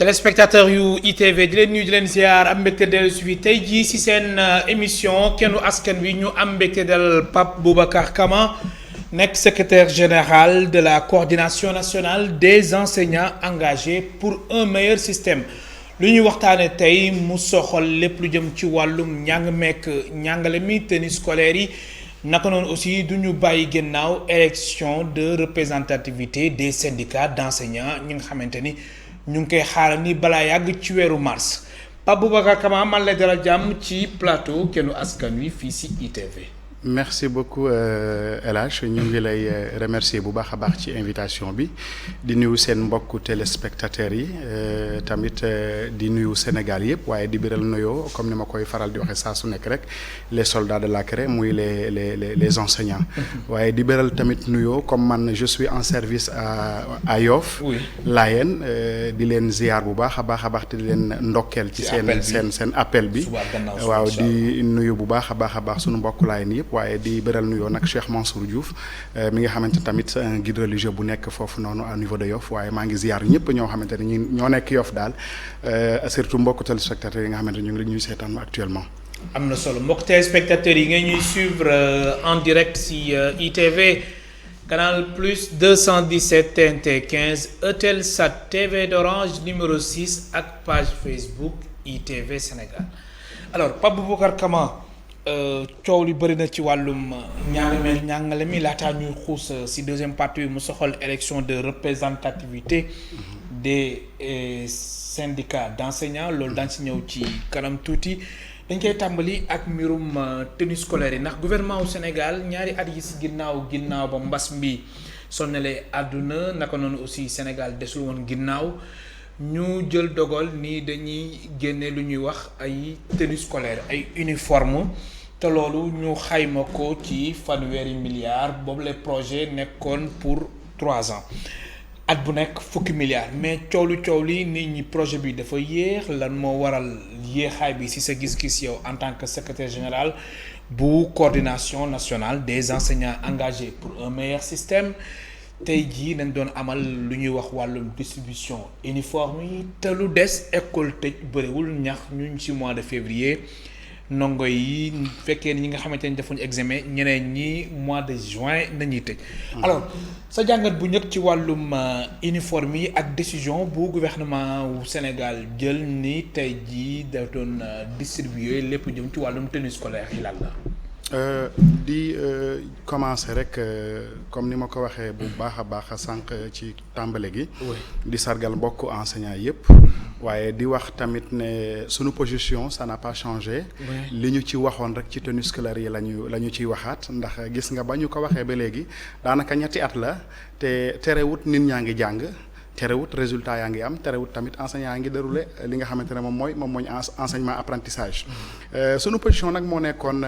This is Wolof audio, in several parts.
téléspectateur yu ITV di leen nuyu di leen ziar am mbégte dellu si fi tey jii si seen émission kennu askan wi ñu am mbégte dal Pape Boubacar Kama nekk secrétaire général de la coordination nationale des enseignants engagés pour un meilleur système lu ñuy waxtaane tey mu soxal lépp lu jëm ci wàllum njàng mekk njàngale mi tenue scolaire yi naka noonu aussi du ñu bàyyi gannaaw élection de représentativité des syndicats d'enseignants ñi nga xamante ni ñu ngi koy xaaral ni balaa yàgg ci weeru mars Pape Boubacar Kama man lay dalal jàmm ci plateau kennu askan wi fii si ITV. merci beaucoup El Hadj ñu ngi lay remercier bu baax a baax ci invitation bi di nuyu seen mbokku téléspectateurs yi tamit di nuyu Sénégal yëpp waaye di biral nuyoo comme ni ma koy faral di waxee saa su nekk rek les soldats de la CRE muy les enseignants. waaye di biral tamit nuyoo comme man je suis en service à Yoff. Layeen di leen ziar bu baax a baax te di leen ndokkeel ci seen appel bi waaw di nuyu bu baax a baax sunu mbokku Layeen yëpp. waaye di beral nuyoo nag Cheikh Mansour Diouf mi nga xamante tamit un guide religieux bu nekk foofu noonu au niveau de Yoff waaye maa ngi ziar ñëpp ñoo xamante ne ñoo nekk Yoff daal surtout mbokku téléspectateurs yi nga xamante ne ñu ngi ñuy seetaan actuellement. am na solo mbokk téléspectateurs yi nga ñuy suivre en direct si ITV canal plus 217 TNT 15 Eutelsat TV d'Orange numéro 6 ak page Facebook ITV Sénégal alors Pape Boubacar Kama. coow li bëri na ci wàllum njàngale mi laataa ñuy xuus si deuxième partie bi mu soxal élection de représentativité des syndicats d'enseignants loolu daan si ñëw ci kanam tuuti dañ koy tàmbali ak mbirum tenue scolaire yi ndax gouvernement wu Sénégal ñaari at yi si ginnaaw ba mbas mbi sonnalee àdduna naka noonu aussi Sénégal desul woon ginnaaw ñu jël dogal ni dañuy génne lu ñuy wax ay tenue scolaire ay uniforme te loolu ñu xayma ko ci fanweeri milliards boobu les projets nekkoon pour 3 ans at bu nekk fukki milliards mais coow li nit ñi projet bi dafa yéex lan moo waral yéexaay bi ci sa gis-gis yow en tant que secrétaire général bu coordination nationale des enseignants engagés pour un meilleur système tey jii nañ doon amal lu ñuy wax wàllum distribution uniforme yi te lu des école tëj bëriwul ñax ñu ci mois de février ndongo yi fekkee ni ñi nga xamante ni defuñu examen ñeneen ñi mois de juin nañuy tëj. alors sa jàngat bu njëkk ci wàllum uniforme yi ak décision bu gouvernement wu Sénégal jël ni tey jii da doon distribuer lépp jëm ci wàllum tenue scolaire yi lan la. di commencer rek comme ni ma ko waxee bu baax a baax sànq ci tàmbale gi. di sargal mbokk enseignants yëpp. waaye di wax tamit ne sunu position ça n'a pas changé. li ñu ci waxoon rek ci tenue scolaire yi la ñu ciy waxaat ndax gis nga ba ñu ko waxee ba léegi daanaka ñetti at la te terewut nit ñaa ngi jàng. terewut résultat yaa ngi am terewut tamit enseignant yaa ngi déroulé li nga xamante ne moom mooy enseignement apprentissage sunu position nag moo nekkoon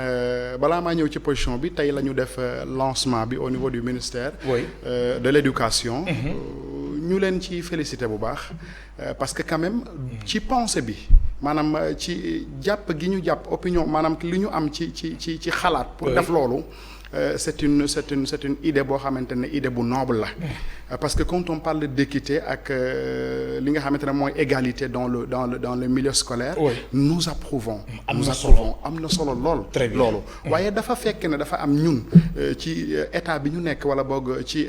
balaa maa ñëw ci position bi tey la ñu def lancement bi au niveau du ministère de l'éducation ñu leen ci félicité bu baax parce que quand même ci pensée bi maanaam ci jàpp gi ñu jàpp opinion maanaam li ñu am ci xalaat pour def loolu c'est une idée boo xamante ne idée bu noble la parce que quand on parle d'équité ak li nga xamante ne mooy égalité dans le milieu scolaire nous approuvons am na solo lool loolu waaye dafa fekk ne dafa am ñun ci état bi ñu nekk wala boog ci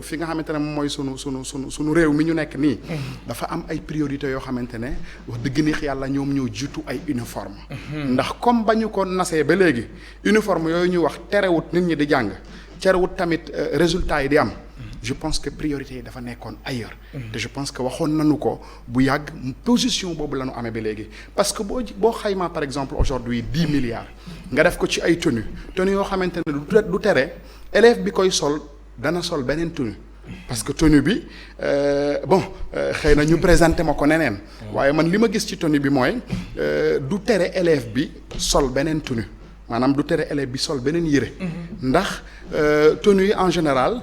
fi nga xamante ne mooy sunu réew mi ñu nekk nii dafa am ay priorités yoo xamante ne wax dëgg neex yàlla ñoom ñoo jiitu ay uniforme ndax comme ba ñu ko nasee ba léegi uniforme yooyu ñu wax terewut nit ñi di jàng terewut tamit résultats yi di am je pense que priorité yi dafa nekkoon ailleurs te je pense que waxoon nañu ko bu yàgg position boobu la ñu amee ba léegi parce que boo xaymaa par exemple aujourd'hui 10 milliards nga def ko ci ay tenue yoo xamante ne du tere élève bi koy sol dana sol beneen tenue parce que tenue bi xëy na ñu présenté ma ko neneen waaye man li ma gis ci tenue bi mooy du tere élève bi sol beneen tenue maanaam du tere élève bi sol beneen yére. ndax tenue yi en général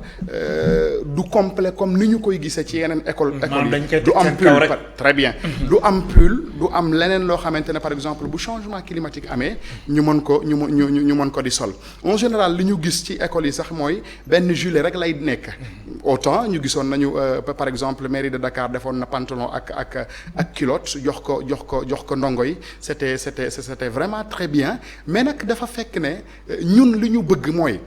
du complet comme ni ñu koy gisee ci yeneen école yi du am pull très bien. du am pull du am leneen loo xamante ne par exemple bu changement climatique amee ñu mën ko ñu mën ko di sol en général li ñu gis ci école yi sax mooy benn gilet rek lay nekk. autant ñu gisoon nañu par exemple mairie de Dakar defoon na pantalon ak culotte jox ko ndongo yi c'était vraiment très bien mais nag dafa fekk ne ñun li ñu bëgg mooy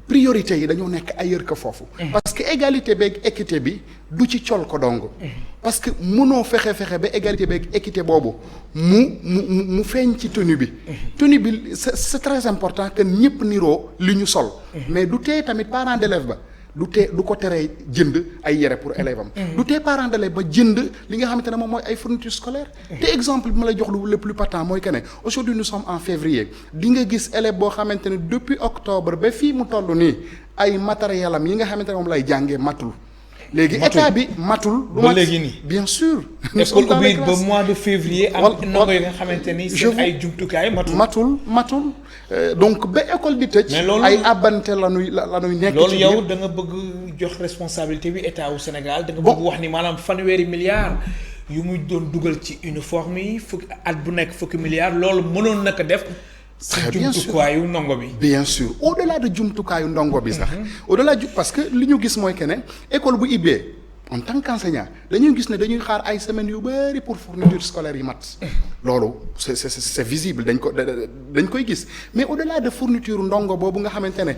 priorité yi dañoo nekk ailleurs que foofu. parce que égalité beeg équité bi du ci col ko dong. parce que mënoo fexe ba égalité beeg équité boobu mu feeñ ci tenue bi. tenue bi c'est très important que ñëpp niroo li ñu sol. mais du tee tamit parent d'élève ba. du ko teree jënd ay yére pour élève am. du tee parent d'élève ba jënd li nga xamante ne moom mooy ay fournitures scolaires. te exemple bi ma lay jox le plus patent mooy que ne aujourd'hui nous sommes en février di nga gis élève boo xamante ne depuis octobre ba fii mu toll nii ay matériel am yi nga xamante ne moom lay jàngee matul. léegi état bi matul. ba léegi nii bien sûr. école ubbi ba mois de février. am ndongo yi nga xamante ni seen ay jumtukaay matul. donc ba école di tëj. mais loolu ay abante la ñuy nekk. loolu yow da nga bëgg jox responsabilité bi état wu Sénégal. da nga bëgg wax ni maanaam fanweeri milliards yu muy doon dugal ci uniforme yi fukki at bu nekk fukki milliards loolu mënoon na ko def. très bien sûr jumtukaayu ndongo bi. bien sûr au-delà de jumtukaayu ndongo bi sax. au-delà parce que li ñu gis mooy que ne école bu ibbee en tant qu'enseignant dañuy gis ne dañuy xaar ay semaines yu bari pour fourniture scolaire yi mat. loolu c'est visible dañ koy gis mais au-delà de fourniture ndongo boobu nga xamante ne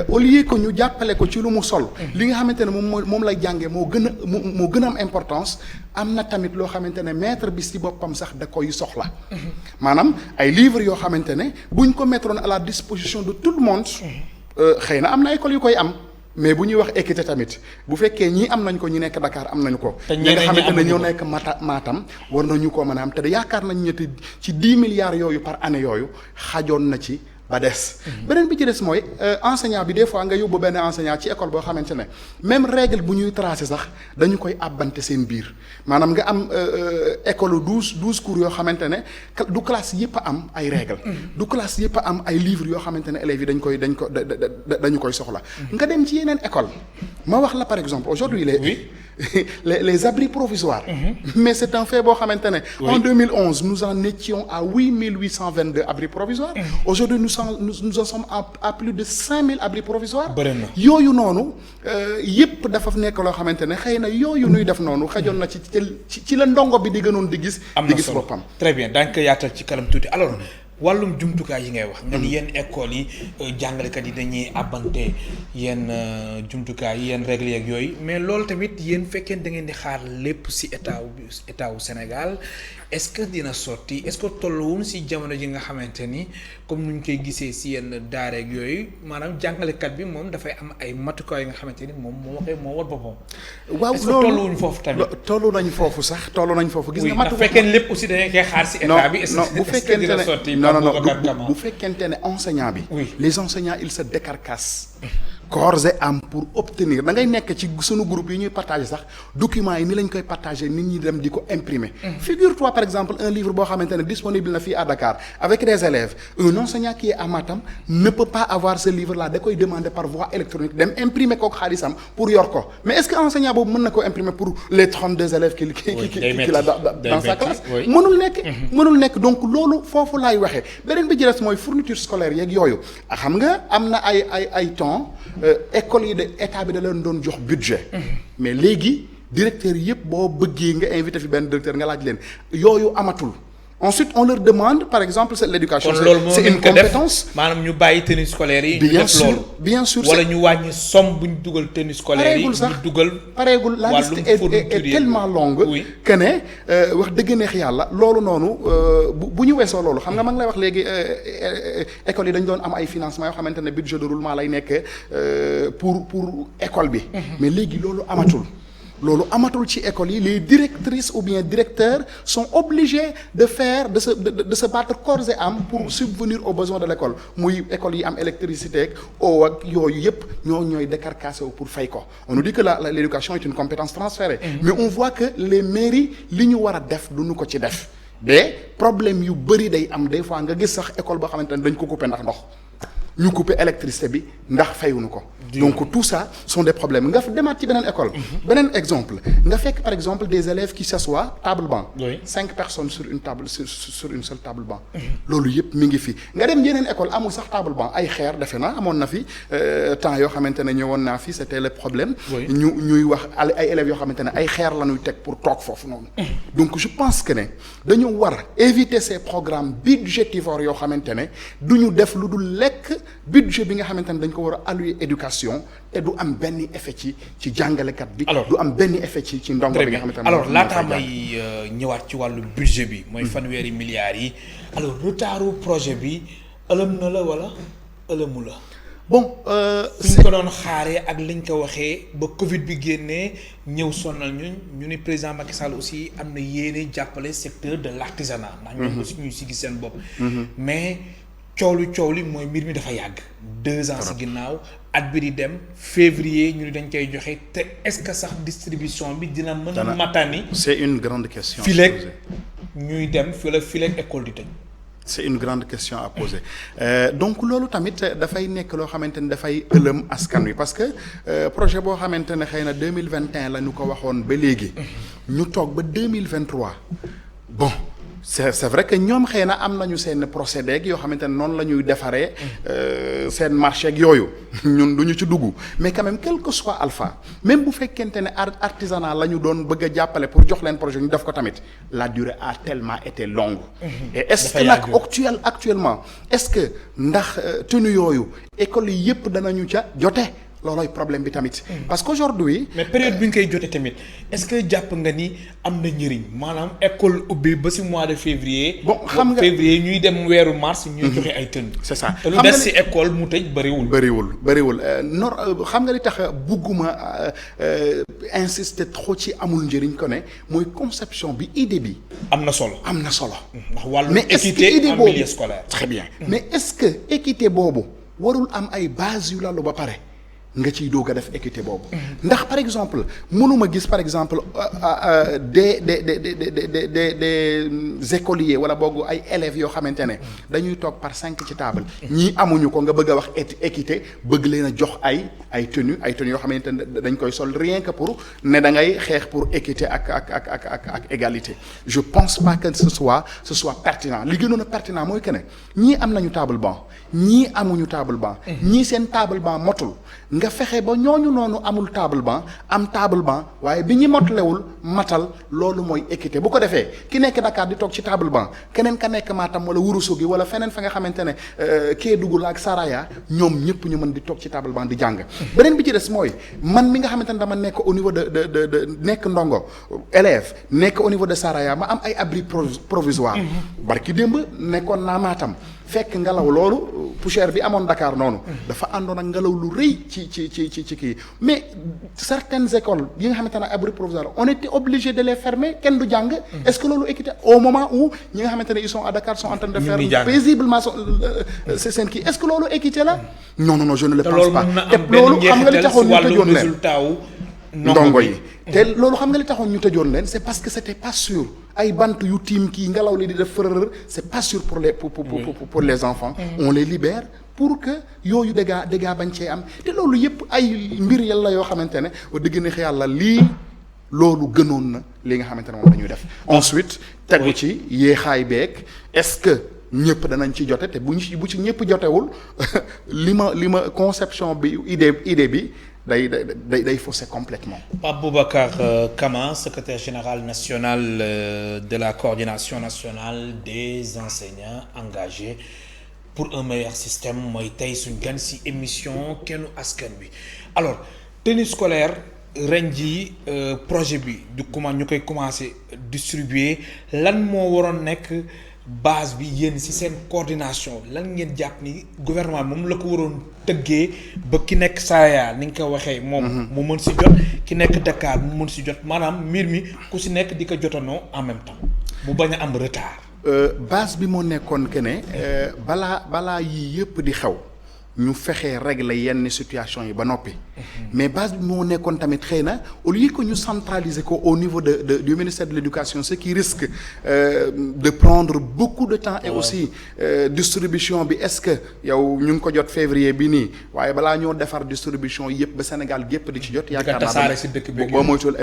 au lieu que ñu jàppale ko ci lu mu sol. li nga xamante ne moom lay jàngee moo gën a am importance am na tamit loo xamante ne maître bi ci boppam sax da koy soxla. maanaam ay livres yoo xamante ne buñ ko mettroon à la disposition de tout le monde. xëy na am na école yu koy am. mais bu ñuy wax équité tamit bu fekkee ñii am nañ ko ñi nekk Dakar am nañu ko. te ñi nga xamante ne ñoo nekk Matam war nañu ko mën a am te yaakaar nañ ñetti ci 10 milliards yooyu par année yooyu xajoon na ci ba des. beneen bi ci des mooy enseignant bi des fois nga yóbbu benn enseignant ci école boo xamante ne même règle bu ñuy tracé sax dañu koy àbbante seen biir maanaam nga am école 12 cours yoo xamante ne du classe yëpp a am ay règle du classe yëpp a am ay livres yoo xamante ne élèves yi dañu koy soxla. nga dem ci yeneen école ma wax la par exemple aujourd'hui les abris provisoires. mais c'est un fait boo xamante ne. en 2011 nous en étions à 8822 abris provisoires. aujourd'hui nous en sommes à plus de 5000 abris provisoires. yooyu noonu yépp dafa nekk loo xamante ne xëy na yooyu nuy def noonu xajoon na ci la ndongo bi di gënoon di gis. boppam très bien daañu ko yaatal ci kanam tuuti alors. wàllum jumtukaay yi ngay wax. nga ni yenn écoles yi jàngalekat yi dañuy abante yenn jumtukaay yi yenn règles yeeg yooyu mais loolu tamit yéen fekkee da ngeen di xaar lépp ci état wu Sénégal est-ce que dina sotti est-ce que tolluwul ci jamono ji nga xamante ni comme nu ñu koy gisee ci yenn daareeg yooyu maanaam jàngalekat bi moom dafay am ay matukaay yi nga xamante ni moom moo war boppam. waaw est-ce que tolluwuñ foofu tamit. tollu nañ foofu sax tollu nañ foofu. gis nga matukaay fekkee lépp aussi dañuy koy xaar ci état bi. bu fekkee dina sotti. bu fekkente ne enseignant bi. les enseignants ils se décarcassent. corps et âme pour obtenir da ngay nekk ci sunu groupe yi ñuy partager sax documents yi ni lañ koy partager nit ñi dem di ko imprimer. figure-toi par exemple un livre boo xamante ne disponible na fii à Dakar avec des élèves un enseignant qui est à Matam ne peut pas avoir ce livre là da koy demander par voie électronique dem imprimer kook xaalisam pour yor ko mais est-ce que enseignant boobu mën na ko imprimer pour les 32 élèves qu'il a dans sa classe. mënul nekk donc loolu foofu laay waxee beneen bi jëles mooy fourniture scolaire yeeg yooyu xam nga am na ay temps. école yi de état bi da leen doon jox budget. mais léegi directeur yëpp boo bëggee nga invité fi benn directeur nga laaj leen yooyu amatul. ensuite on leur demande par exemple c'est l'éducation c'est une compétence. maanaam ñu bàyyi tenue scolaire yi. ñu def loolu bien sûr wala ñu wàññi somme bu ñu dugal tenue scolaire yi. ñu dugal pareegul la liste est tellement longue. que ne wax dëgg neex yàlla loolu noonu bu ñu weesoo loolu xam nga ma ngi lay wax léegi école yi dañu doon am ay financement yoo xamante ne budget de roulement lay nekk pour école bi. mais léegi loolu amatul. loolu amatul ci école yi les directrices ou bien directeurs sont obligés de se battre corps et âme pour subvenir aux besoins de l'école muy école yi am électricité ak eau ak yooyu yëpp ñooy décarcassé wu pour fay ko on nous dit que l'éducation est une compétence transférée mais on voit que les mairies li ñu war a def duñu ko ci def de problème yu bëri day am des fois nga gis sax école boo xamante ne dañ ko couper ndax ndox ñu couper électricité bi ndax fayuñu ko. donc tout ça sont des problèmes nga demaat ci beneen école. beneen exemple nga fekk par exemple des élèves qui s'assoient table banc. 5 personnes sur une table sur une seule table banc. loolu yëpp mi ngi fi nga dem yeneen école amul sax table banc ay xeer defe naa amoon na fi temps yoo xamante ne ñëwoon naa fi c'était le problème. ñuy wax ay élèves yoo xamante ne ay xeer la ñuy teg pour toog foofu noonu. donc je pense que ne dañu war éviter ces programmes budgétivores yoo xamante ne du ñu def lu dul lekk budget bi nga xamante ne dañ ko war a allouer éducation te du am benn effet ci jàngalekat bi. du am benn effet ci ndongo bi nga xamante ne alors laataa may ñëwaat ci wàllu budget bi. mooy fanweeri milliards yi. alors retardu projet bi ëlëm na la wala ëlëmu la. bon fi ñu ko doon xaaree ak liñ ko waxee ba Covid bi génnee ñëw sonal ñu ni président Macky Sall aussi am na yéene jàppale secteur de l'artisanat. ndax ñoom aussi ñu si gis seen bopp. mais coow li mooy mbir mi dafa yàgg. 2 ans si ginnaaw at bi di dem février ñu ni dañ koy joxe te est-ce que sax distribution bi dina mën a matani. c'est une grande question. fileeg ñuy dem fileeg école di tëj. c'est une grande question à poser donc loolu tamit dafay nekk loo xamante ne dafay ëlëm askan wi parce que projet boo xamante ne xëy na 2021 la ñu ko waxoon ba léegi. ñu toog ba 2023 bon. c'est vrai que ñoom xëy na am nañu seen procédé yoo xamante ne noonu la ñuy defaree seen marché ak yooyu ñun du ñu ci dugg mais quand même quel que soit alpha même bu fekkente ne artisanat la ñu doon bëgg a jàppale pour jox leen projet ñu def ko tamit la durée a tellement été longue. et est-ce que nag actuellement est-ce que ndax tenue yooyu école yi yëpp danañu ca jote. loolooy problème bi tamit. parce qu'aujourd'hui mais période bi ñu koy jotee tamit est-ce que jàpp nga ni am na njëriñ maanaam école ubbi ba ci mois de février. bon xam nga février ñuy dem weeru mars. ñuy joxe ay tenues. c'est ça te lu des ci école mu tëj bëriwul. xam nga li tax bugguma insister trop ci amul njëriñ ko ne mooy conception bi idée bi. am na solo. ndax wàllu équité en milieu scolaire. très bien mais est-ce que équité boobu warul am ay bases yu lalu ba pare. nga ciy doog a def équité boobu. ndax par exemple mënuma gis par exemple des écoliers wala boog ay élèves yoo xamante ne dañuy toog par 5 ci table. ñii amuñu ko nga bëgg a wax équité bëgg leen a jox ay tenues yoo xamante ne dañ koy sol rien que pour ne da ngay xeex pour équité ak égalité. je pense pas que ce soit pertinent li gënoon a pertinent mooy que ne ñii am nañu table banc ñii amuñu table banc. ñii seen table banc motul. nga fexe ba ñooñu noonu amul table banc am table banc waaye bi ñu motlewul matal loolu mooy équité bu ko defee ki nekk Dakar di toog ci table banc keneen ka nekk Matam wala Ourossogui wala feneen fa nga xamante ne Kédougou la ak Saraya ñoom ñëpp ñu mën di toog ci table banc di jàng. beneen bi ci des mooy man mi nga xamante ne dama nekk au niveau de nekk ndongo élève nekk au niveau de Saraya ma am ay abri provisoire. barki démb nekkoon naa Matam. fekk ngelaw loolu poussière bi amoon Dakar noonu. dafa àndoon ak ngelaw lu rëy ci kii mais certaines écoles yi nga xamante ne abri provisoire on était obligé de les fermer kenn du jàng. est-ce que loolu équité au moment où ñi nga xamante ne ils sont à Dakar sont en train de faire paisiblement seen kii est-ce que loolu équité la. non je ne le pense pas. te loolu xam nga li taxoon ñu tëjoon leen ndongo yi te loolu xam nga li taxoon ñu tëjoon leen c'est parce que c'était pas sûr. ay bant yu tiim kii ngelaw li di def fërër c'est pas sûr pour les enfants. on les libère pour que yooyu dégâts bañ cee am te loolu yëpp ay mbir yàlla yoo xamante ne wax dëgg neex yàlla lii loolu gënoon na li nga xamante ne moom la ñuy def. ensuite tegu ci yéexaay beeg est-ce que ñëpp danañ ci jote te bu ci ñëpp jotewul li ma conception bi idée bi. day fausser complètement. Pape Boubacar Kama, secrétaire général national de la coordination nationale des enseignants engagés pour un meilleur système mooy tey suñ gan ci émission Kennu Askan Wi. alors tenue scolaire ren jii projet bi ñu koy commencer distribuer lan moo waroon nekk base bi yéen ci seen coordination lan ngeen jàpp ni gouvernement moom la ko waroon tëggee ba ki nekk Saraya ni nga ko waxee moom mu mën ci jot ki nekk Dakar mu mën ci jot maanaam mbir mi ku ci nekk di ko jotanoo en même temps mu bañ a am retard. base bi moo nekkoon que ne balaa yii yëpp di xew ñu fexee régler yenn situation yi ba noppi. mais base bi moo nekkoon tamit xëy na au lieu que ñu centraliser ko au niveau du ministère de l'éducation ce qui risque de prendre beaucoup de temps. et aussi distribution bi est-ce que yow ñu ngi ko jot février bi nii waaye balaa ñoo defar distribution yëpp ba Sénégal gépp di ci jot. yaakaar naa boo moytuwul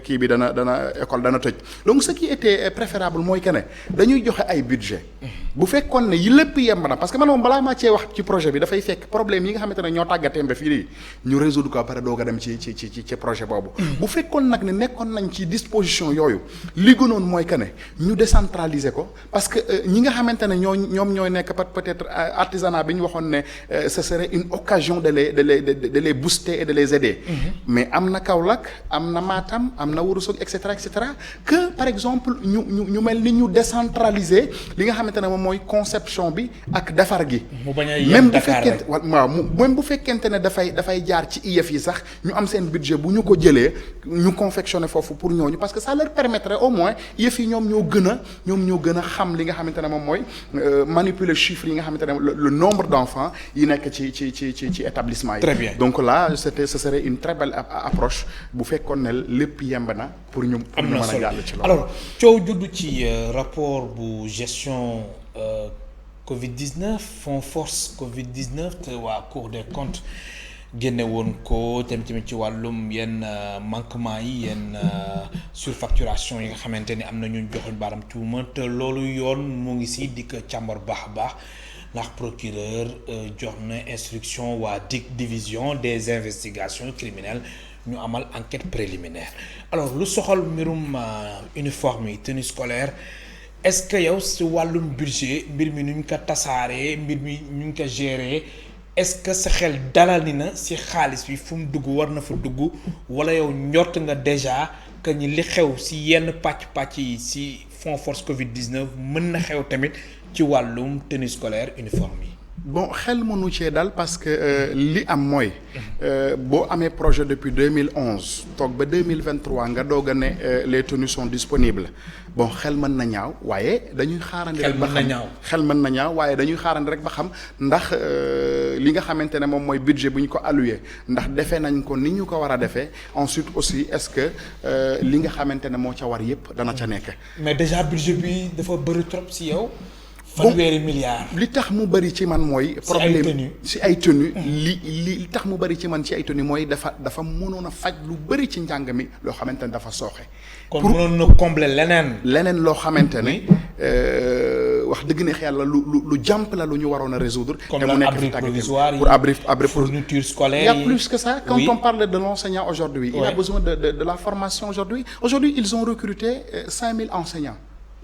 kii bi dana école dana tëj. donc ce qui était préférable mooy que ne dañuy joxe ay budget bu fekkoon ne yi lépp yemb na parce que man moom balaa maa cee wax ci projet bi dafay fekk problème yi nga xamante ne ñoo tàggateem ba fii nii ñu résoudre ko pare doog a dem ci projet boobu. bu fekkoon nag ne nekkoon nañ ci disposition yooyu li gënoon mooy que ne ñu décentraliser ko parce que ñi nga xamante ne ñoom ñooy nekk peut-être artisanat bi ñu waxoon ne ce serait une occasion de les booster et de les aider. mais am na Kaolack am na Matam am na Ourossogui et cetera que par exemple ñu mel ni ñu décentraliser li nga xamante ne moom mooy conception bi ak defar gi. mu bañ a yem Dakar rek même bu fekkente ne dafay jaar ci IEF yi sax ñu am seen budget bu ñu ko jëlee ñu confectionner foofu pour ñooñu parce que ça leur permettrait au moins IEF yi ñoom ñoo gën a xam li nga xamante ne moom mooy manipuler chiffres yi nga xamante ne le nombre d'enfants yi nekk ci établissement yi. Très bien. donc là ce serait une très belle approche bu fekkoon ne lépp yemb na pour ñu mën a jàll ci loolu. alors coow juddu ci rapport bu gestion Covid-19 fonds force Covid-19 te waa Cour des comptes génne woon ko tamit ci wàllum yenn manquement yi yenn surfacturation yi nga xamante ni am na ñu joxoñ baaram tuuma te loolu yoon mu ngi si di ko càmbar baax a baax ndax procureur jox na instruction waa division des investigations criminelles ñu amal enquête préliminaire. alors lu soxal mbirum uniforme yi tenue scolaire est-ce que yow si wàllum budget mbir mi nu ñu ko tasaaree mbir mi ñu ngi ko gérer est-ce que sa xel dalal na si xaalis bi fu mu dugg war na fa dugg wala yow njort nga déjà que ñi li xew si yenn pàcc yi si fonds force Covid-19 mën na xew tamit ci wàllum tenue scolaire uniforme yi. bon xel mënu cee dal parce que li am mooy boo amee projet depuis 2011 toog ba 2023 nga doog a ne les tenues sont disponibles bon xel mën na ñaaw waaye dañuy xaarandi rek ba xam xel mën na ñaaw waaye dañuy xaarandi rek ba xam ndax li nga xamante ne moom mooy budget bu ñu ko alloué ndax defee nañ ko ni ñu ko war a defee ensuite aussi est-ce que li nga xamante ne moo ca war yépp dana ca nekk. mais déjà budget bi dafa bëri trop si yow. fanweeri milliards. li tax mu bëri ci man mooy. problème si ay tenues li tax mu bëri ci man ci ay tenues mooy dafa mënoon a faj lu bëri ci njàng mi loo xamante ne dafa sooxe. kon mënoon na combler leneen. loo xamante ne wax dëgg neex yàlla lu jàmp la lu ñu waroon a résoudre. te mu nekk fi provisoire pour abri fourniture scolaire il y a plus que ça. quand on parle de l'enseignant aujourd'hui il a besoin de la formation aujourd'hui ils ont recruté 5000 enseignants.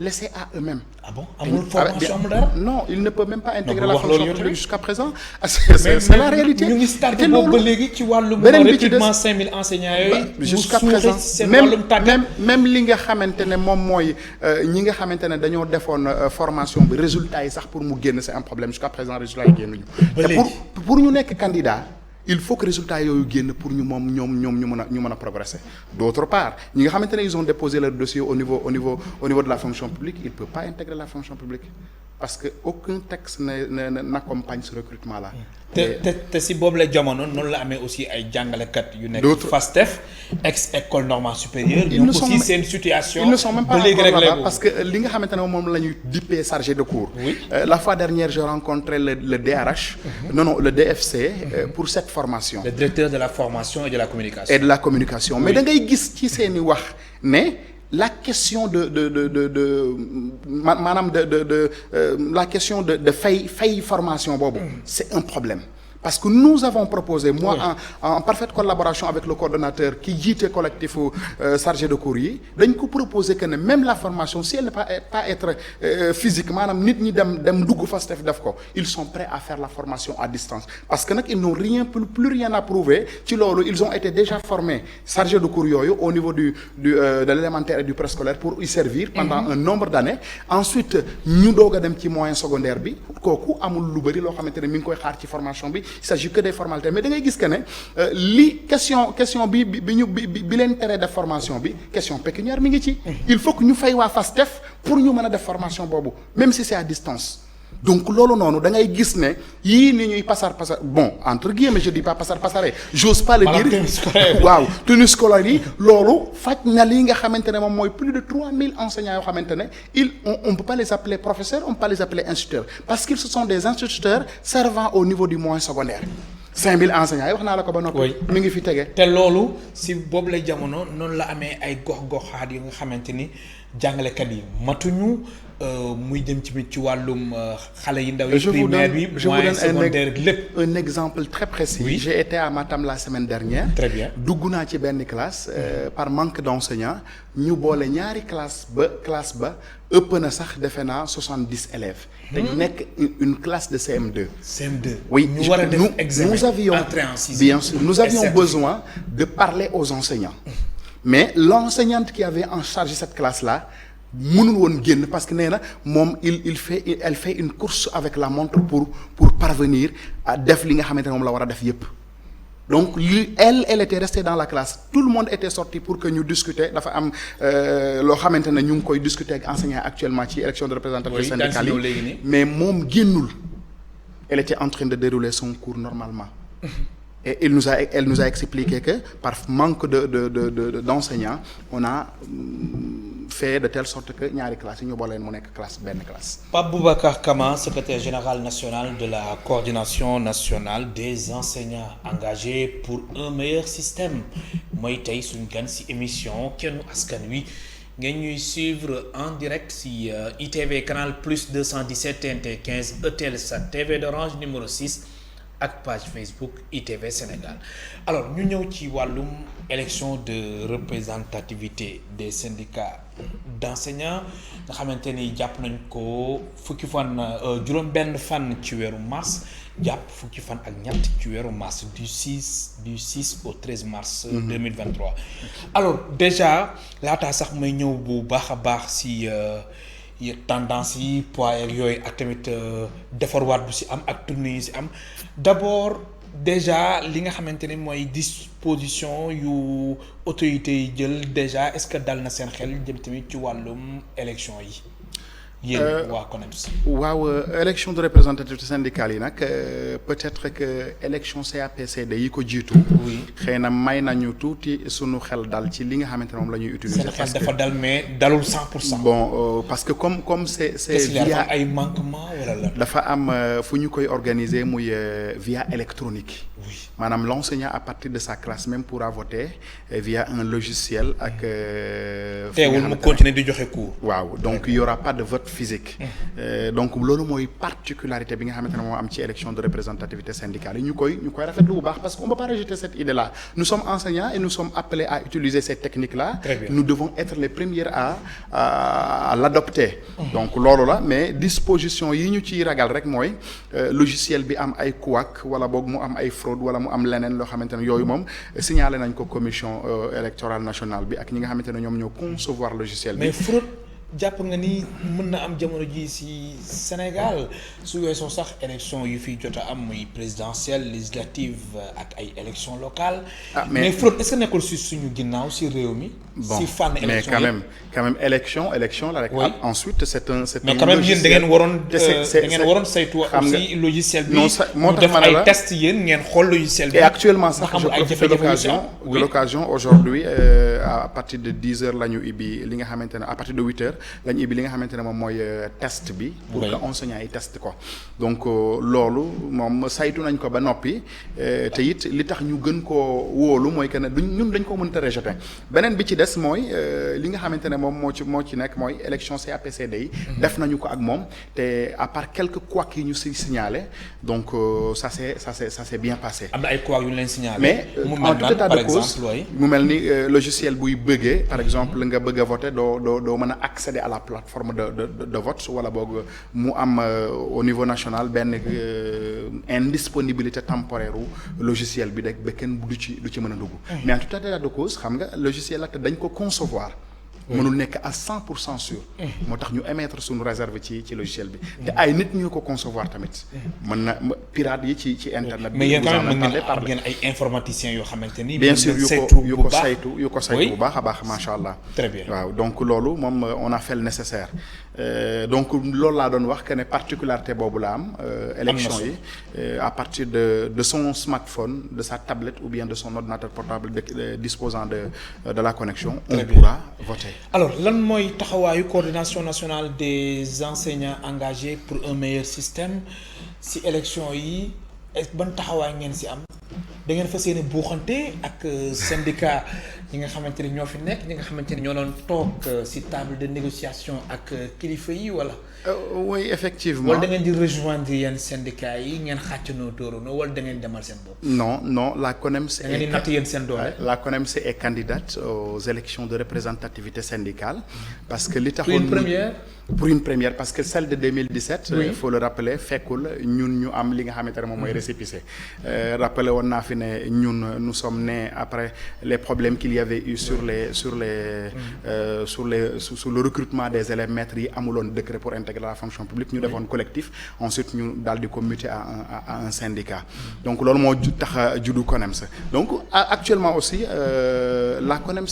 laissés à eux-mêmes. Ah bon amul formation amul dara. non il ne peut même pas intégrer la fonction publique jusqu'à présent. c'est la réalité. ñu ngi starté boobu ba léegi ci wàllum recrutement 5000 enseignants yooyu. jusqu'à présent même li nga xamante ne moom mooy ñi nga xamante ne dañoo defoon formation bi résultat yi sax pour mu génn c'est un problème jusqu'à présent résultat yi génnuñu. te pour ñu nekk candidat. il faut que résultat yooyu génn pour ñu moom ñoom ñu mën a progresser d'autre part ñi nga xamante ne ils ont déposé leur dossier au niveau de la fonction publique ils peuvent pas intégrer la fonction publique parce que aucun texte n'accompagne ce recrutement là. te si boobu la jamono noonu la amee aussi ay jàngalekat yu nekk FASTEF ex école normale supérieure. ñoom aussi seen situation. ils ne sont même pas là parce que li nga xamante ne moom la ñuy dippee chargé de cours. Oui. La fois dernière j'ai rencontré le DRH. Le DFC. Pour cette formation. Le directeur de la formation et de la communication. mais da ngay gis ci seeni wax ne. la question la question de fay formation boobu c'est un problème parce que nous avons proposé en parfaite collaboration avec le coordonnateur qui jiite collectif chargé de cours yi dañ ko proposer que ne même la formation si elle ne pas être physique maanaam nit ñi dem dugg FASTEF def ko ils sont prêts à faire la formation à distance parce que nag ils n'ont plus rien à prouver ci loolu ils ont été déjà formés chargés de cours yooyu au niveau de l'élémentaire et du préscolaire pour y servir pendant un nombre d'années ensuite ñu doog a dem ci moyen secondaire bi kooku amul lu bari loo xamante ne mi ngi koy xaar ci formation bi il s'agit que des formalités mais da ngay gis que ne li question bi leen teree def formation bi question pécuniaire mi ngi ci. il faut que ñu fay waa FASTEF pour ñu mën a def formation boobu même si c'est à distance. donc loolu noonu da ngay gis ne yii ni ñuy pasar bon entre guillemets je dis pas passer j'ose pas le dire waaw tenue scolaire yi loolu faj na li nga xamante ne moom mooy plus de 3000 enseignants yoo xamante ne on peut pas les appeler professeurs on peut pas les appeler instituteurs parce qu'ils ce sont des instituteurs servant au niveau du moyen secondaire 5000 enseignants yi wax naa la ko ba noppi. mi ngi fi tege. te loolu si boobu la jamono noonu la amee ay gox-goxaat yu nga xamante ni jàngalekat yi matuñu muy dem ci wàllum xale yi ndaw yi. primaire bi moyen secondaire lépp. un exemple très précis. Oui. J'ai été à Matam la semaine dernière. Très bien. dugg naa ci benn classe. par manque d'enseignants ñu boole ñaari classe ba ëpp na sax defe naa 70 élèves. dañu nekk une classe de CM2. CM2. oui ñu war a def examen nous avions bien sûr nous avions besoin de parler aux enseignants. mais l'enseignante qui avait en charge cette classe là mënul woon génn parce que nee na moom elle fait une course avec la montre pour parvenir à def li nga xamante ne moom la war a def yépp. donc elle était restée dans la classe tout le monde était sorti pour que ñu discuter dafa am loo xamante ne ñu ngi koy discuter ak enseignants actuellement ci élection de représentativité syndicale yi mais moom génnul. elle était en train de dérouler son cours normalement. et elle nous a expliqué que par manque d'enseignants on a fait de telle sorte que ñaari classes yi ñu boole leen mu nekk benn classe. Pape Boubacar Kama, secrétaire général national de la coordination nationale des enseignants engagés pour un meilleur système mooy tey suñu gan ci émission Kennu Askan Wi ngeen ñuy suivre en direct ci ITV canal plus 217 TNT 15 Eutelsat TV d'Orange numéro 6 ak page Facebook ITV Sénégal. alors ñu ñëw ci wàllum élection de représentativité des syndicats d'enseignants nga xamante ni jàpp nañ ko juróom benn fan ci weeru mars jàpp fukki fan ak ñett ci weeru mars du 6 au 13 mars 2023. alors déjà laataa sax may ñëw bu baax a baax si tendance yi poids yeeg yooyu ak tamit defarwaat bu si am ak tournée yi si am d'abord déjà li nga xamante ne mooy disposition yu autorités yi jël déjà est-ce que dal na seen xel jëm tamit ci wàllum élection yi yéen waa CONEPS. waaw élection de représentativité syndicale yi nag peut-être que élection CAPCD yi ko jiitu. oui xëy na may nañu tuuti sunu xel dal ci li nga xamante ne moom la ñuy utiliser. seen xel dafa dal mais dalul 100%. bon parce que comme c'est via ay manquements wala la. dafa am fu ñu koy organiser muy via électronique. oui maanaam l'enseignant à partir de sa classe même pourra voter via un logiciel ak. teewul mu continuer di joxe cours. waaw donc il y aura pas de vote physique. donc loolu mooy particularité bi nga xamante ne moo am ci élection de représentativité syndicale yi ñu koy rafetlu bu baax parce que on peut pas rejeter cette idée là nous sommes enseignants et nous sommes appelés à utiliser cette technique là. nous devons être les premiers à l'adopter. donc loolu la mais disposition yi ñu ciy ragal rek mooy logiciel bi am ay couac wala boog mu am ay fraude wala mu am leneen loo xamante ne yooyu moom signalé nañ ko commission électorale nationale bi ak ñi nga xamante ne ñoom ñoo concevoir logiciel bi. mais fraude jàpp nga ni mën na am jamono ji ci Sénégal su weesoo sax élection yu fi jot a am muy présidentielle législative ak ay élections locales. mais fraude est-ce que nekkul ci suñu ginnaaw ci réew mi. ci fànn élection mais quand même élection la rek. oui ensuite c'est un mais quand même yéen da ngeen waroon saytu aussi logiciel bi. moo tax def ay test yéen ngeen xool logiciel bi. et actuellement sax je profite de l'occasion aujourd'hui à partir de 10 heures la ñu ibbi li nga xamante ne à partir de 8 heures la ñu ibbi li nga xamante ne moom mooy test bi. pour que enseignants yi test ko. donc loolu moom saytu nañ ko ba noppi te it li tax ñu gën koo wóolu mooy que ne ñun dañ ko mënta rejeter beneen bi ci des mooy li nga xamante ne moom moo ci nekk mooy élection CAPCD yi. def nañu ko ak moom te à part quelques couacs yi ñu si signalé donc ça s'est bien passé. am na ay couacs yu ñu leen signalé. mais en tout état de cause mu mel ni logiciel buy bëggee par exemple nga bëgg a voter doo mën a accéder à la plateforme de vote wala boog mu am au niveau national benn indisponibilité temporaire u logiciel bi rek ba kenn du ci mën a dugg. mais en tout état de cause xam nga logiciel la te dañ ko concevoir. mënul nekk à 100% sûr. moo tax ñu émettre suñu réserve ci logiciel bi. te ay nit ñu ko concevoir tamit. mën na pirate yi ci internet. mais yéen quand même mën ngeen ay informaticiens yoo xamante ni. bien sûr yu ko saytu bu baax a baax macha allah. très bien waaw donc loolu moom on a fait le nécessaire donc loolu laa doon wax que ne particularité boobu la am. élection yi à partir de son smartphone, de sa tablette ou bien de son ordinateur portable disposant de la connexion. On pourra voter. Alors lan mooy taxawaayu coordination nationale des enseignants engagés pour un meilleur système si élection yi ban taxawaay ngeen si am da ngeen fas yéene buuxante ak syndicat ñi nga xamante ni ñoo fi nekk ñi nga xamante ni ñoo doon toog si table de négociation ak kilifa yi wala. Oui, effectivement. wala da ngeen di rejoindre yenn syndicats yi ngeen xàccandoo dóorandoo wala da ngeen demal seen bopp. Non, la CONEMS. da ngeen di natt yéen seen doole. La CONEMS est candidate aux élections de représentativité syndicale parce que li taxoon. Pour une première parce que celle de 2017. Il faut le rappeler fekkul ñun ñu am li nga xamante ne moom mooy récépissé. Rappelé woon naa fi ne ñun nous sommes nés après les problèmes qu'il y avait eu sur le recrutement des élèves maîtres yi amuloon décret pour intégrer la fonction publique ñu defoon collectif ensuite ñu daal di ko muter à un syndicat. Donc loolu moo tax a juddu CONEMS. Donc actuellement aussi la CONEMS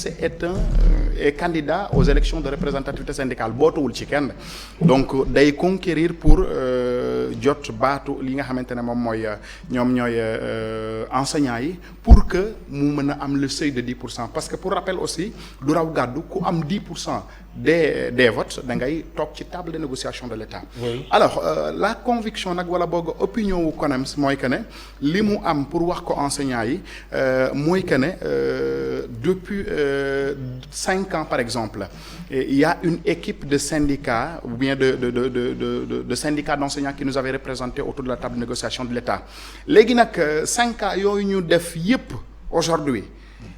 est candidat aux élections de représentativité syndicale bootuwul ci kenn. Donc day conquérir pour jot baatu li nga xamante ne moom mooy ñoom ñooy enseignants yi pour que mu mën a am le seuil de 10% parce que pour rappel aussi du raw gàddu ku am 10% des votes da ngay toog ci table de négociation de l'État. Oui. Alors la conviction nag wala boog opinion wu CONEMS mooy que ne li mu am pour wax ko enseignants yi mooy que ne depuis 5 ans par exemple il y a une équipe de syndicats ou bien de syndicats d'enseignants qui nous avaient représentés autour de la table de négociation de l'État léegi nag 5 ans yooyu ñu def yépp aujourd'hui.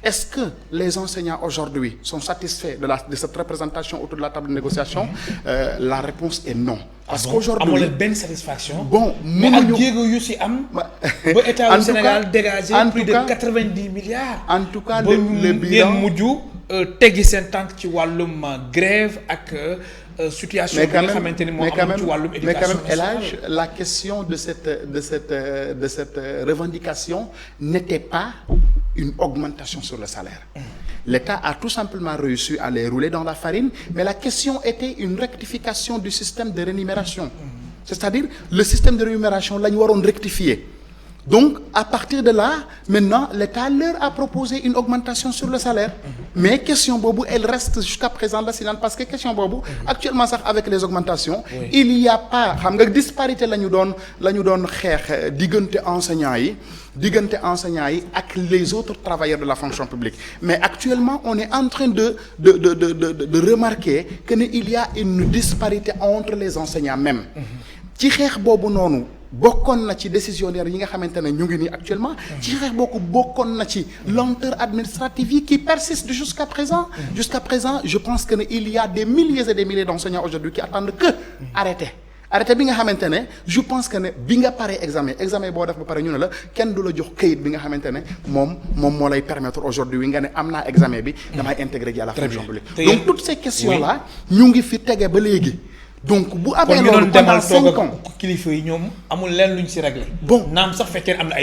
Est-ce que les enseignants aujourd'hui sont satisfaits de cette représentation autour de la table de négociation? La réponse est non. Parce qu'aujourd'hui amoo leen benn satisfaction. Bon mais ak jéego yu si am. ba état du Sénégal dégagé plus de 90 milliards. En tout cas le bilan mujj teggi seen tànk ci wàllum grève ak situation bi nga xamante ni moo am ci wàllum éducation. Mais quand même Elhadj, la question de cette revendication n'était pas une augmentation sur le salaire. L'État a tout simplement réussi à les rouler dans la farine, mais la question était une rectification du système de rémunération. C'est-à-dire le système de rémunération la ñu waroon rectifier. Donc à partir de là maintenant l'État leur a proposé une augmentation sur le salaire. Mais question boobu elle reste jusqu'à présent vacillante parce que question boobu actuellement sax avec les augmentations. Oui. Il y a pas xam nga disparité la ñu doon xeex diggante enseignants yi ak les autres travailleurs de la fonction publique. Mais actuellement on est en train de remarquer que ne il y a une disparité entre les enseignants même. Ci xeex boobu noonu. Bokkoon na ci décisionnaire yi nga xamante ne ñu ngi nii actuellement ci xeex bokkoon na ci lenteur administrative yi qui persiste jusqu'à présent. Jusqu'à présent je pense que ne il y a des milliers et des milliers d'enseignants aujourd'hui qui attendent que arrêté bi nga xamante ne je pense que ne bi nga paree examen boo def ba pare ñu ne la kenn du la jox këyit bi nga xamante ne moom moo lay permettre aujourd'hui nga ne am naa examen bi damay intégrer à la fonction publique. Donc toutes ces questions là ñu ngi fi tege ba léegi. Donc bu amee loolu pendant 5 ans kilifa yi ñoom amul leen luñ ci régler. Bon naam sax fekkee am na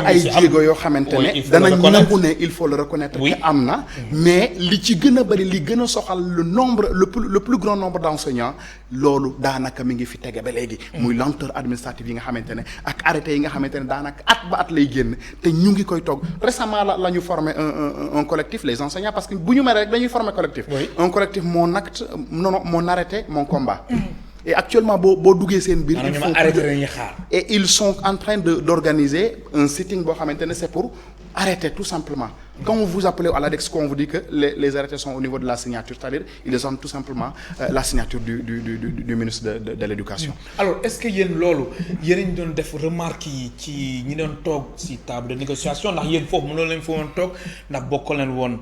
ay jéego yoo xamante ne danañ nangu ne il faut le reconnaître que am na. Mais li ci gën a bari li gën a soxal le plus grand nombre d'enseignants loolu daanaka mi ngi fi tege ba léegi. muy lenteur administrative yi nga xamante ne ak arrêté yi nga xamante ne daanaka at ba at lay génn te ñu ngi koy toog récemment la ñu formé un collectif les enseignants parce que bu ñu mere rek dañuy former collectif. Un collectif mon arrêté mon combat. Et actuellement boo duggee seen biir. Et ils sont en train d'organiser un sitting boo xamante ne c'est pour arrêter tout simplement. Quand vous vous appelez à l'ADEXCO on vous dit que les arrêtés sont au niveau de la signature, c'est-à-dire ils ont tout simplement la signature du ministre de l'éducation. Alors est-ce que yéen loolu yéen a ñu doon def remarque yi ci ñi doon toog ci table de négociation ndax yéen foofu mënoo leen fa woon toog ndax bokkoo leen woon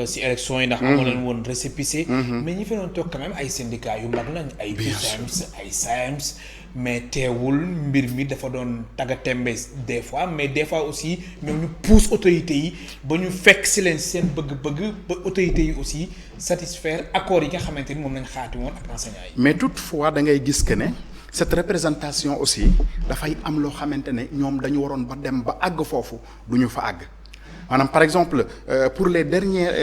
ci élection yi ndax amoo leen woon récépissé. Mais ñi fa doon toog quand même ay syndicats yu mag lañ ay USAMS ay SAEMS. Mais teewul mbir mi dafa doon tagga tembe des fois mais des fois aussi ñoom ñu pousse autorités yi ba ñu fekk ci leen seen bëgg-bëgg ba autorités yi aussi satisfaire accords yi nga xamante ni moom lañ xaati woon ak enseignants yi. Mais toutefois da ngay gis que ne cette représentation aussi dafay am loo xamante ne ñoom dañu waroon ba dem ba àgg foofu du ñu fa àgg maanaam par exemple pour les dernières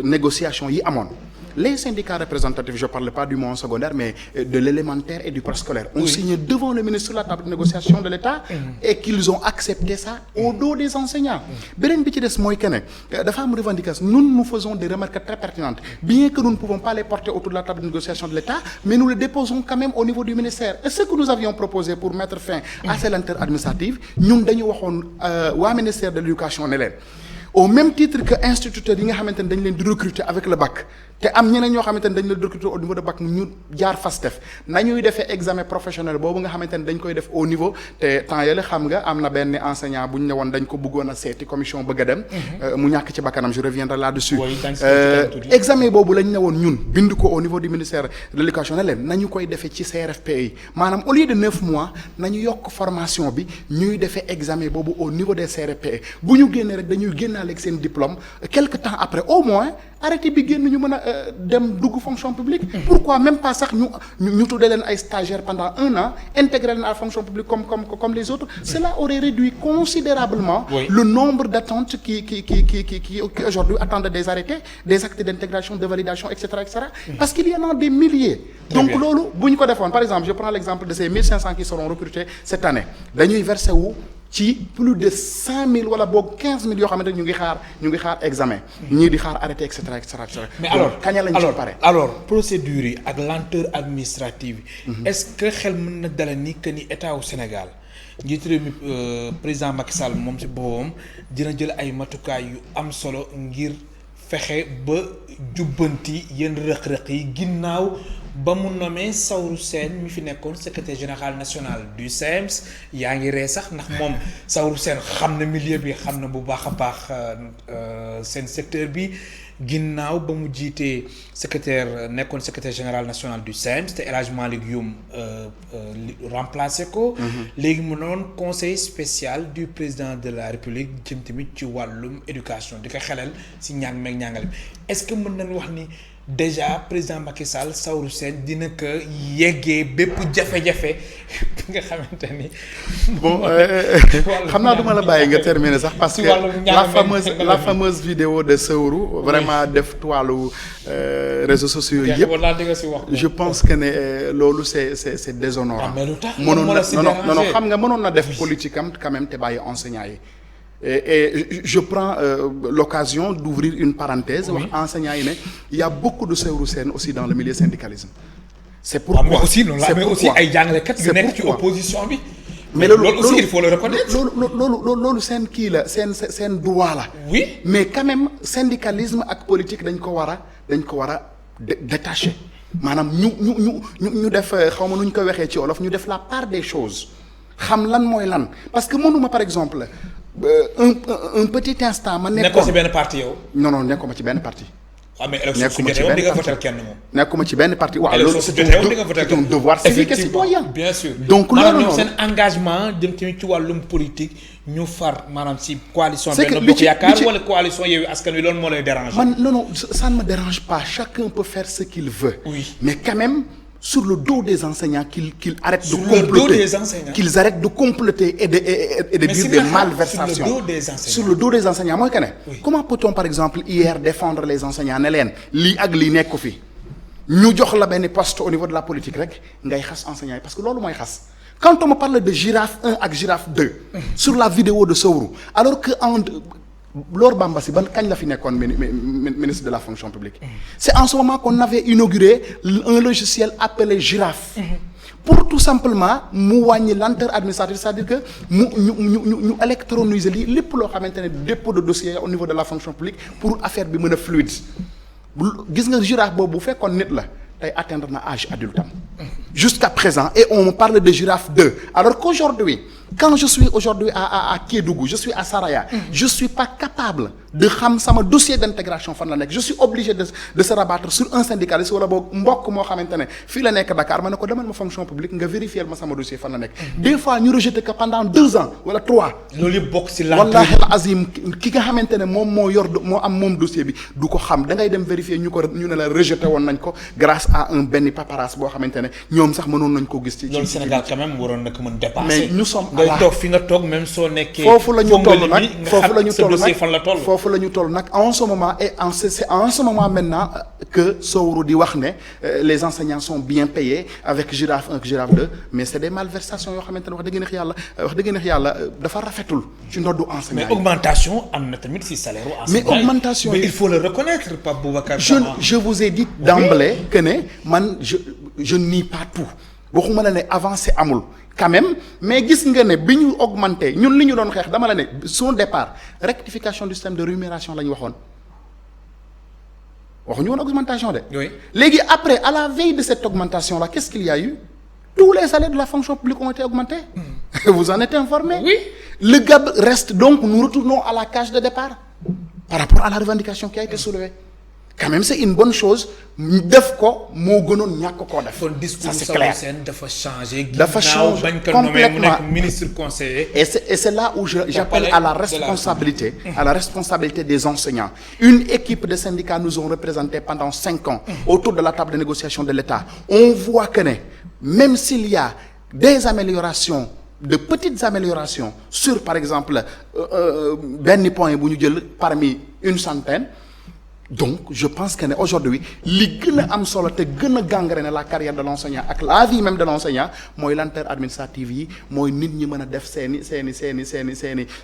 négociations yi amoon les syndicats représentatifs, je parle pas du moyen secondaire mais de l'élémentaire et du préscolaire ont signé devant le ministre sur la table de négociation de l'État et qu'ils ont accepté ça au dos des enseignants. beneen bi ci des mooy que ne dafa am revendication nous faisons des remarques très pertinentes bien que nous ne pouvons pas les porter autour de la table de négociation de l'État mais nous les déposons quand même au niveau du ministère et ce que nous avions proposé pour mettre fin à ces lenteurs administratives ñun dañu waxoon waa ministère de l'éducation ne leen au même titre que instituteurs yi nga xamante ne dañ leen di recruter avec le bac te am ñeneen ñoo xamante ne dañ leen di recruter au niveau de bac ñu jaar FASTEF nañuy defee examen professionnel boobu nga xamante ne dañ koy def au niveau te temps yële xam nga am na benn enseignant bu ñu ne woon dañ ko bëggoon a seeti commission bëgg a dem mu ñàkk ci bakkanam je reviendrai là-dessus examen boobu lañ ne woon ñun bind ko au niveau du ministère de l'éducation ne leen nañu koy defee ci CRFPE yi maanaam au lieu de 9 mois nañu yokk formation bi ñuy defee examen boobu au niveau des CRFPE bu ñu génnee rek dañuy génnaale ak seen diplôme quelque temps après au moins arrêté bi génn ñu mën a dem dugg fonction publique pourquoi même pas sax ñu tuddee leen ay stagiaires pendant 1 an intégrer leen à la fonction publique comme les autres cela aurait réduit considérablement le nombre d'attentes qui aujourd'hui attendent des arrêtés des actes d'intégration de validation etc parce qu'il y en a des milliers donc loolu bu ñu ko defoon par exemple je prends l'exemple de ces 1500 qui seront recrutés cette année dañuy verser wu ci plus de 5000 wala boog 15000 yoo xamante ne ñu ngi xaar examen ñii di xaar arrêté et cetera. mais alors kañ lañ ci pare. alors procédure yi ak lenteur administrative yi. est-ce que xel mën na dala ni que ni état wu Sénégal njiitu réew mi président Macky Sall moom ci boppam dina jël ay matukaay yu am solo ngir fexe ba jubbanti yenn rëq-rëq yi ginnaaw. ba mu nommé Saourou Sène mi fi nekkoon secrétaire général national du SAEMS yaa ngi ree sax ndax moom Saourou Sène xam na milieu bi xam na bu baax a baax seen secteur bi ginnaaw ba mu jiitee nekkoon secrétaire général national du SAEMS te El Hadj Malick Youm remplacé ko. léegi mu noon conseil spécial du président de la République jëm tamit ci wàllum éducation di ko xelal si njàng meeg njàngale bi est-ce que mën nañu wax ni. déjà président Macky Sall Saourou Sène dina ko yeggee bépp jafe-jafe bi nga xamante ni. bon xam naa duma la bàyyi nga terminer sax parce que la fameuse vidéo de Saourou vraiment def toilu réseaux sociaux yëpp je pense que ne loolu c'est déshonorant. mënoon na non xam nga mënoon na def politique am quand même te bàyyi enseignants yi. Et je prends l'occasion d'ouvrir une parenthèse wax enseignants yi ne il y a beaucoup de Saourou Sène aussi dans le milieu syndicalisme c'est pourquoi mais aussi noonu la mais aussi ay jàngalekat yu nekk ci opposition bi mais loolu aussi il faut le reconnaître loolu seen kii la seen droit la oui mais quand même syndicalisme ak politique dañ ko war a détacher maanaam ñu def xaw ma nu ñu ko waxee ci wolof ñu def la part des choses xam lan mooy lan parce que mënuma par exemple un petit instant ma nekkoon ci benn parti yow. non nekkuma ci benn parti. mais élection su jotee woon di nga voter kenn moom. nekkuma ci benn parti waaw loolu c'est un devoir civique et citoyen. bien sûr donc loolu ñoom seen engagement jëm tamit ci wàllum politique ñu far maanaam ci coalition Benno Bokk Yaakaar wala coalition Yewwi Askan Wi loolu moo lay déranger. man non ça ne me dérange pas chacun peut faire ce qu'il veut. oui mais quand même. sur le dos des enseignants qu'ils arrêtent sur de comploter qu'ils arrêtent de comploter et de dire des malversations sur le dos des enseignants mooy que ne comment peut-on par exemple hier défendre les enseignants ne leen lii ak lii nekku fi ñu jox la benn poste au niveau de la politique rek ngay xas enseignants yi parce que loolu mooy xas quand on me parle de girafe 1 ak girafe 2 sur la vidéo de Saourou alors que Lor Bamba Sy ban kañ la fi nekkoon ministre de la fonction publique c'est en ce moment qu'on avait inauguré un logiciel appelé Girafe pour tout simplement mu wàññi lenteur administrative c'est-à-dire que ñu électroniser lii lépp loo xamante ne dépôt de dossier au niveau de la fonction publique pour affaire bi mën a fluide gis nga Girafe boobu bu fekkoon nit la tey atteindre na âge adulte am jusqu'à présent et on me parle de Girafe 2 alors qu'aujourd'hui quand je suis aujourd'hui à Kédougou je suis à Saraya je suis pas capable de xam sama dossier d'intégration fan la nekk je suis obligé de se rabattre sur un syndicaliste wala boog mbokk moo xamante ne fii la nekk Dakar ma ne ko demal ma fonction publique nga vérifier ma sama dossier fan la nekk des fois ñu rejeté que pendant 2 ans wala 3 loolu yëpp bokk ci wallahi azim ki nga xamante ne moom moo am moom dossier bi du ko xam da ngay dem vérifier ñu ne la rejeté woon nañ ko grâce à un benn paperasse boo xamante ne ñoom sax mënoon nañ ko gis ci loolu Sénégal quand même waroon na ko mën dépasser mais nous sommes ngay toog fi nga toog même soo nekkee. foofu la ñu toll nag foofu la ñu toll dossier fan la toll. foofu la ñu toll nag en ce moment et c'est en ce moment maintenant que Sowru di wax ne les enseignants sont bien payés avec Girafe 1 Girafe 2 mais c'est des malversations yoo xamante ne wax dëgg neex yàlla dafa rafetul ci ndoddu enseignants mais augmentation am na tamit ci salaire enseignants. mais augmentation mais il faut le reconnaître Pape Boubacar. je vous ai dit d'emblée que ne man je nie pas tout waxuma la ne avancé amul quand même mais gis nga ne bi ñu augmenté ñun li ñu doon xeex dama la ne son départ rectification du système de rémunération la ñu waxoon waxuñu woon augmentation de. oui léegi après à la veille de cette augmentation là qu'est-ce qu'il y a eu tous les salaires de la fonction publique ont été augmentés. Vous en êtes informé. Oui. Le gap reste donc nous retournons à la cage de départ par rapport à la revendication qui a été soulevée. Quand même c'est une bonne chose def ko moo gënoon ñàkk koo def. Ça c'est clair. dafa changer. dafa changer complètement ministre conseiller. et c'est là où j'appelle à la responsabilité à la responsabilité des enseignants. Une équipe de syndicats nous ont représentés pendant 5 ans autour de la table de négociation de l'État. On voit que ne même s'il y a des améliorations, de petites améliorations sur par exemple benn point bu ñu jël parmi une centaine. Donc je pense que ne aujourd'hui li gën a am solo te gën a gangréner la carrière de l'enseignant ak la vie même de l'enseignant mooy lenteur administrative yi mooy nit ñi mën a def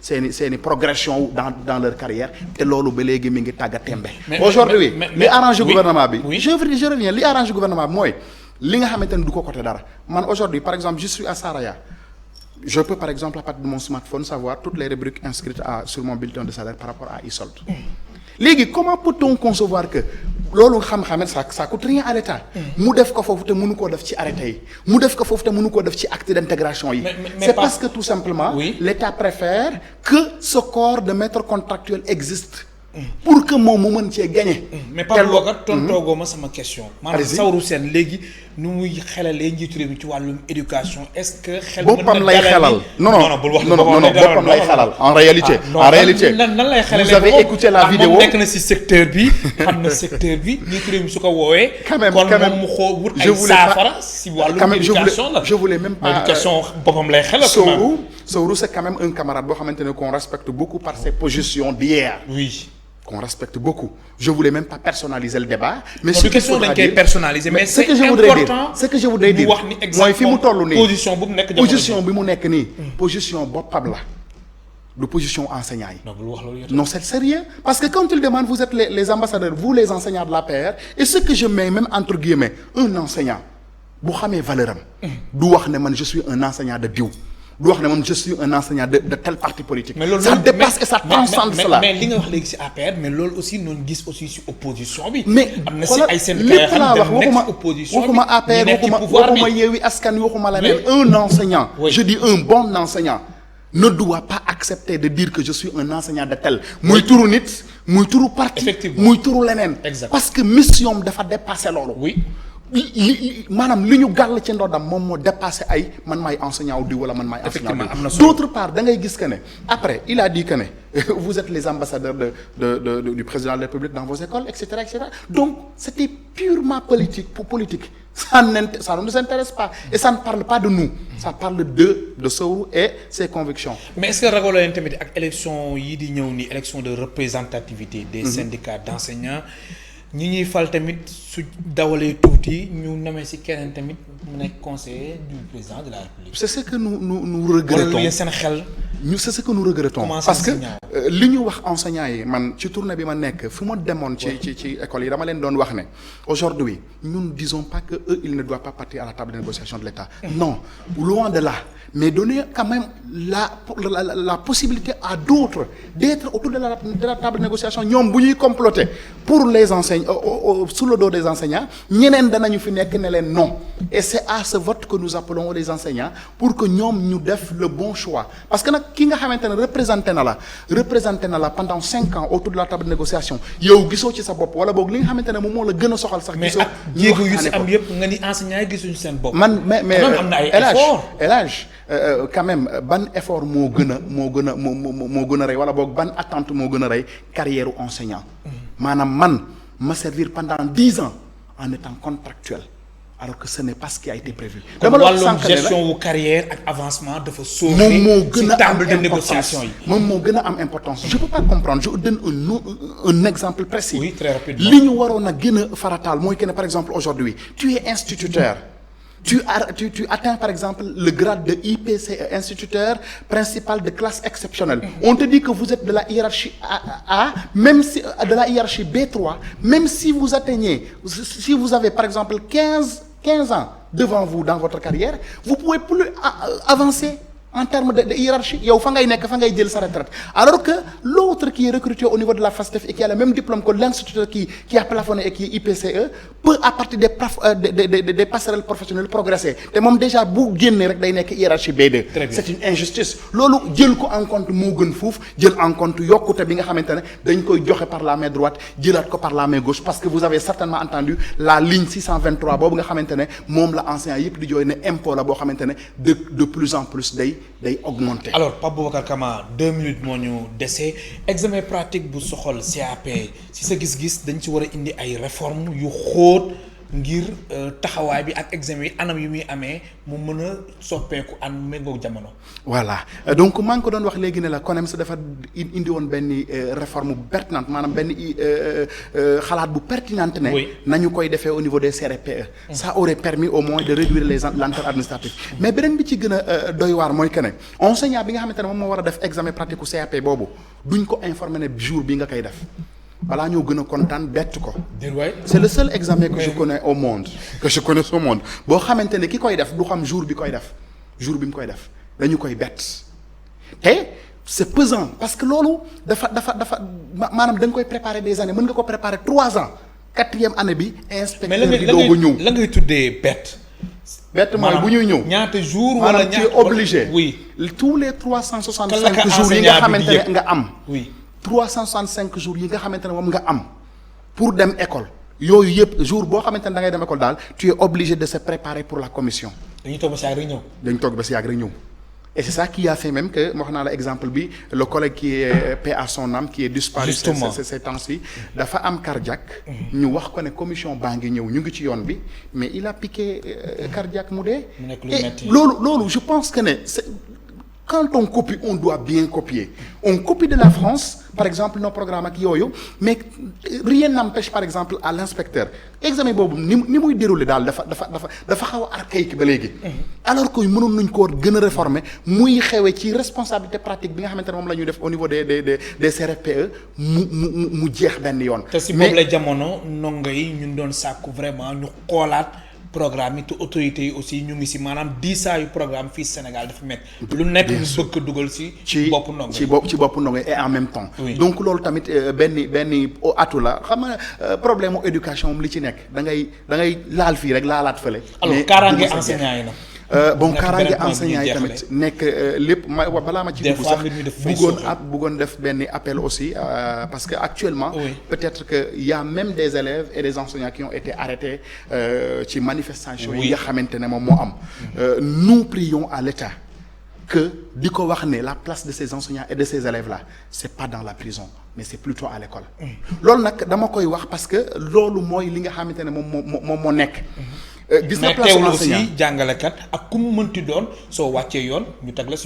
seeni progression dans leur carrière te loolu ba léegi mi ngi tàgga tembe. Aujourd'hui li arrange gouvernement bi. je reviens li arrange gouvernement bi mooy li nga xamante ne du ko côté dara man aujourd'hui par exemple je suis à Saraya. Je peux par exemple à partir de mon smartphone savoir toutes les rubriques inscrites sur mon bulletin de salaire par rapport à e-solde. Léegi comment peut-on concevoir que loolu xam-xam ça coûte rien à l'État. mu def ko foofu te mënu koo def ci arrêté yi mu def ko foofu te mënu koo def ci acte d'intégration yi. C'est parce que tout simplement. L'État préfère que ce corps de maître contractuel existe. Pour que moom mu mën cee gagner. mais Pape Boubacar tontoogoo ma sama question. maanaam Saourou Sène léegi nu muy xelalee njiitu réew mi ci wàllum éducation est-ce que. xel mën na boppam lay xelal non boppam lay xelal en réalité. nan lay xelalee vous avez écouté la vidéo moom nekk na ci secteur bi xam na secteur bi njiitu réew mi su ko woowee. quand même kon moom mu xoo wut ay saafara ci wàllum éducation la. je voulais même pas éducation boppam lay xelal. Sowru c'est quand même un camarade boo xamante ne qu'on respecte beaucoup par ses positions d'hier. Oui. Qu'on respecte beaucoup. Je voulais même pas personnaliser le débat. Mais ce question dañ koy personnaliser mais c'est important. Ce que je voudrais dire mooy fi mu toll nii position bu mu nekk position bi mu nekk nii. position boppam la. de position enseignants yi. Non, c'est sérieux. Parce que quand il demande, vous êtes les ambassadeurs, vous les enseignants de l'APR, et ce que je mets même entre guillemets, un enseignant, bu xamee valeur am. du wax ne man je suis un enseignant de diw. du wax ne man je suis un enseignant de tel parti politique. mais loolu ça dépasse et ça transcende cela. mais li nga wax léegi ci APR mais loolu aussi noonu gis aussi ci opposition bi. mais am na ci ay syndicats yoo xam ne nekk ci opposition bi waxuma APR waxuma Yewwi Askan Wi waxuma la ne un enseignant. je dis un bon enseignant. ne doit pas accepter de dire que je suis un enseignant de tel. muy turu nit muy turu parti. muy turu leneen. parce que mission dafa dépasser loolu. oui. maanaam li ñu gàll ci ndoddam moom moo dépassé ay man maay enseignant wu di wala man maay enseignant wu d'autre part da ngay gis que ne après il a dit que ne vous êtes les ambassadeurs du président de la République dans vos écoles etc etc donc c'était purement politique ça ne nous intéresse pas et ça ne parle pas de nous ça parle de Sowru et ses convictions. mais est-ce que ragaloo leen tamit ak élection yi di ñëw ni élection de représentativité des syndicats d'enseignants ñi ñuy fal tamit su dawalee tuuti ñu namee ci keneen tamit mu nekk conseiller du président de la République. c'est ce que nous regrettons. wala seen xel. c'est ce que nous regrettons. parce que li ñu wax enseignants yi man ci tournée bi ma nekk fu ma demoon. ci école yi dama leen doon wax ne. aujourd'hui nous ne disons pas que eux ils ne doivent pas partir à la table de négociation de l'État. non loin de là mais donner quand même la possibilité à d'autres d'être autour de la table de négociation ñoom bu ñuy comploter pour les enseignants sous le dos des enseignants ñeneen danañu fi nekk ne leen non et c'est à ce vote que nous appelons les enseignants pour que ñoom ñu def le bon choix parce que nag ki nga xamante ne représenté na la pendant 5 ans autour de la table de négociation yow gisoo ci sa bopp wala boog li nga xamante ne moom moo la gën a soxal sax. gisoo mais ak jéego yu ci am yëpp nga ni enseignants yi gisuñu seen bopp. mais am na ay efforts quand même ban effort moo gën a rey wala boog ban attente moo gën a rey carrière enseignant maanaam man ma servir pendant 10 ans en étant contractuel alors que ce n'est pas ce qui a été prévu. dama la wax sànq gestion wu carrière ak avancement dafa sóoxe. moom moo gën a am table de négociation yi. moom moo gën a am importance. je peux pas comprendre je donne un exemple précis. oui très rapidement li ñu waroon a gën a farataal mooy que ne par exemple aujourd'hui tu es instituteur. Tu atteins par exemple le grade de IPCE, instituteur principal de classe exceptionnelle. On te dit que vous êtes de la hiérarchie A, même si de la hiérarchie B3, même si vous atteignez, si vous avez par exemple 15 ans devant vous dans votre carrière, vous pouvez plus avancer en termes de hiérarchie. yow fa ngay nekk fa ngay jël sa retraite alors que l'autre qui est recruté au niveau de la FASTEF et qui a le même diplôme que l'instituteur qui a plafonné et qui est IPCE peut à partir des passerelles professionnelles progresser te moom déjà bu génnee rek day nekk hiérarchie B2. c'est une injustice. loolu jël ko en compte moo gën fuuf jël en compte yokkute bi nga xamante ne dañ koy joxe par la main droite jëlaat ko par la main gauche parce que vous avez certainement entendu la ligne 623 boobu nga xamante ne moom la enseignant yëpp di jooy ne impôt la boo xamante ne de plus en plus day augmenter. alors Pape Boubacar Kama 2 minutes moo ñu dese examen pratique bu soxal CAP si sa gis-gis dañ ci war a indi ay réformes yu xóot ngir taxawaay bi ak examen yi anam yu muy amee mu mën a soppeeku an méngoog jamono. voilà donc maa ngi ko doon wax léegi ne la CONEMS dafa indi woon benn réforme bu pertinente maanaam benn xalaat bu pertinente ne. nañu koy defee au niveau des CRPE. ça aurait permis au moins de réduire les lenteurs administratives. mais beneen bi ci gën a doy waar mooy que ne enseignant bi nga xamante ne moom moo war a def examen pratique u CAP boobu duñ ko informer ne jour bi nga koy def. balaa ñoo gën a kontaan bett ko. c'est le seul examen que je connais au monde. boo xamante ne ki koy def du xam jour bi mu koy def dañu koy bett te c'est pesant parce que loolu dafa maanaam da nga koy préparer des années mën nga ko préparer 3 ans 4e année bi. inspecteur bi doog a ñëw la ngay tuddee bett. bett mooy bu ñuy ñëw ñaata jours wala tu es obligé. oui tous les 365 jours yi nga xamante ne nga am. oui 365 jours yi nga xamante ne moom nga am pour dem école yooyu yëpp jour boo xamante ne da ngay dem école daal tu es obligé de se préparer pour la commission. dañuy toog ba si yàgg rek ñëw. et c'est ça qui a fait même que wax naa la exemple bi le collègue qui est paix à son âme qui est disparu ces temps-ci dafa am cardiaque. ñu wax ko ne commission baa ngi ñëw ñu ngi ci yoon bi mais il a piqué cardiaque mu dee. et loolu je pense que ne quand on copie on doit bien copier on copie de la France par exemple nos programmes ak yooyu mais rien n'empêche par exemple à l'inspecteur examen boobu ni muy dérouler daal dafa xaw a archaïque ba léegi. alors que mënoon nañ ko gën a réformer muy xewee ci responsabilité pratique bi nga xamante ne moom la ñuy def au niveau des CRPE mu jeex benn yoon. te si boobu la jamono ndongo yi ñun doon sàkku vraiment ñu xoolaat. programme yi te autorités yi aussi ñu ngi si maanaam diisaayu programme fii Sénégal dafa métti. lu nekk ñu bëgg dugal ci bopp ndongo ci bopp ndongo et en même temps. donc loolu tamit benn atu la xam nga problème mu éducation moom li ci nekk da ngay laal fii rek laalaat fële. alors kaaraange enseignant yi nag. kaaraange enseignant yi tamit nekk lépp balaa ma ci dugg sax bëggoon def benn appel aussi parce que actuellement peut-être que y a même des élèves et des enseignants qui ont été arrêtés ci manifestation yi nga xamante ne moom moo am nous prions à l'État que di ko wax ne la place de ces enseignants et de ces élèves là c'est pas dans la prison mais c'est plutôt à l'école loolu nag dama koy wax parce que loolu mooy li nga xamante ne moom moo nekk gis na place enseignant aussi jàngalekat ak ku mu mënti doon soo wàccee yoon ñu teg la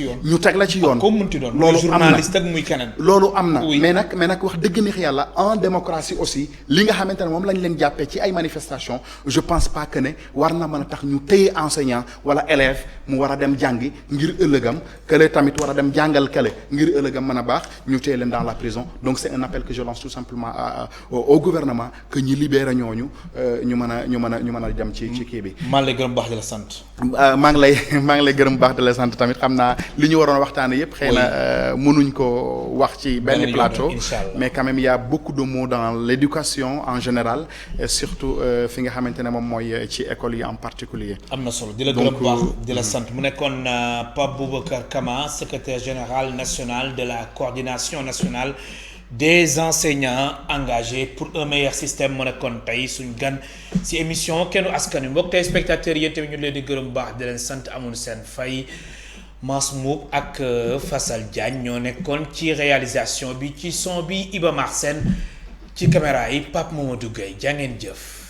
ci yoon. ak ku mu mënti doon. loolu am na journaliste ak muy keneen. loolu am na mais nag wax dëgg neex yàlla en démocratie aussi li nga xamante ne moom lañ leen jàppee ci ay manifestations je pense pas que ne war na mën a tax ñu téye enseignant wala élève mu war a dem jàngi ngir ëllëgam kële tamit war a dem jàngal kële ngir ëllëgam mën a baax ñu téye leen dans la prison donc c'est un appel que je lance tout simplement au gouvernement que ñu libéré ñooñu ñu mën a dem ci kii bi. maa ngi lay gërëm baax di la sant. maa ngi lay gërëm baax di la sant tamit xam naa li ñu waroon waxtaanee yëpp. xëy na mënuñ ko wax ci benn plateau. mais quand même il y a beaucoup de mots dans l'éducation en général et surtout fi nga xamante ne moom mooy ci école yi en particulier. am na solo di la gërëm baax di la sant mu nekkoon Pape Boubacar Kama secrétaire général national de la coordination nationale. des enseignants engagés pour un meilleur système mu nekkoon tey suñ gan ci émission kennu askan wi mbokk tey spectateurs yi tamit ñu leen di gërëm baax di leen sant amul seen fay Mass Mboup ak Fassal Diagne ñoo nekkoon ci réalisation bi ci son bi Iba Mar Sène ci caméra yi Pape Mamadou Gueye jaa ngeen jëf.